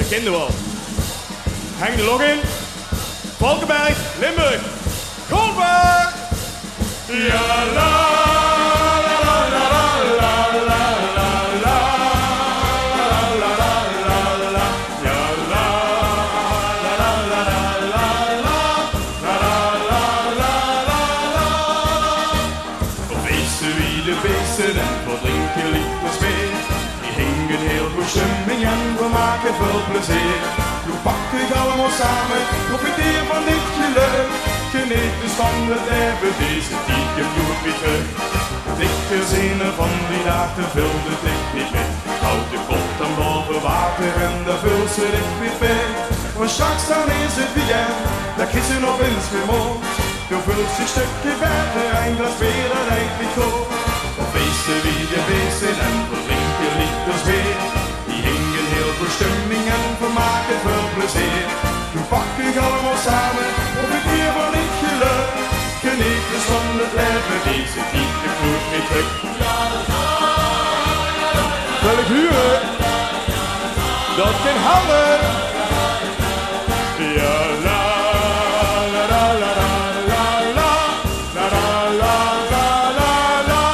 Dat kenden we al. Hang de log in. Valkenberg, Limburg. Goldberg! Ja, la, la, la, la, la, la, la, la, la, la, la, la, ja, la, la, la, la, la, la, la, la, la, la, la. Voor feesten wie de beesten en voor drinken liedjes mee. Die hingen heel goed stemming en we maken veel plezier. Doe pakken allemaal samen, profiteer van dit geluk. Geniet dus van het leven, deze stiekem doe ik weer terug. Dikke zinnen van die dagen vulde ik niet meer. Houd de kop dan boven water en daar vult ze dit weer mee. Want straks dan is het weekend, daar gissen op eens gemoord. Dan vult ze stukje verder en glas weer dat eigenlijk goed. Op feesten wie de beesten en voor drinken liters weer. Die hingen heel voor stemming en voor maken veel plezier. Doe pakken allemaal samen, profiteer van dit geluk. Geniet dus van het leven, deze diepte vloeit niet terug. Wil ik huren? Dat kan hangen. Ja, la, la, la, la, la, la, la, la, la, la, la, la.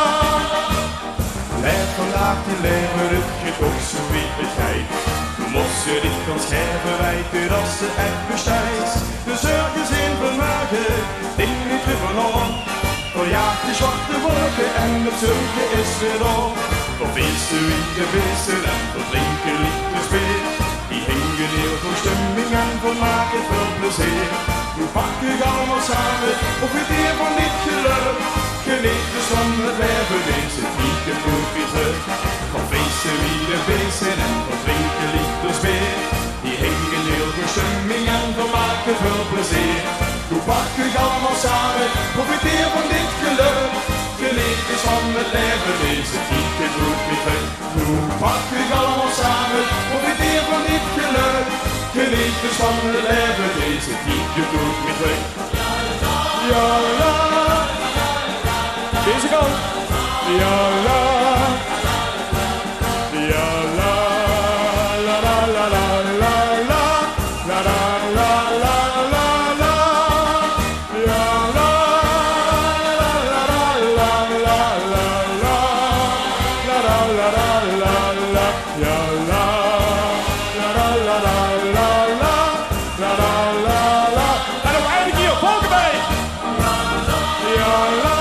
Blijf vandaag die leven, het gaat ook zo wie begrijpt. Mocht ze dit kan scherven wijken als ze echt bestijgt. De zorgen in vermaken, ding niet weer van om. Verjaagt de zwarte wolken en het zulke is weer om. Voor feesten wie de beesten en voor drinken liedjes weer. Die hingen heel voor stemming en voor maken veel plezier. Doe pakken allemaal samen, profiteer van dit geluk. Geniet dus van het leven, deze weekend doet weer terug. Van feesten wie de beesten en voor drinken liedjes weer. Die hingen heel voor stemming en voor maken veel plezier. Doe pakken allemaal samen, profiteer van dit geluk. Geniet dus van het leven, deze weekend doet weer terug. Doe pakken allemaal samen, profiteer van dit geluk. Geniet dus van het leven, deze weekend doet weer terug. Ja, la, deze kant. Ja, la, ja, la, la, la, la, la, la, la, la, la, la, la, la, ja, la, la, la, la, la, la, la, la, la, la, la, la, ja, la, la, la, la, la, la, la, la, la, la. En nog eindig hier, Valkenberg. Ja, la.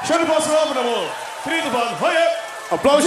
Schöne Applaus voor Abend, Vrienden van Hoi! Applaus.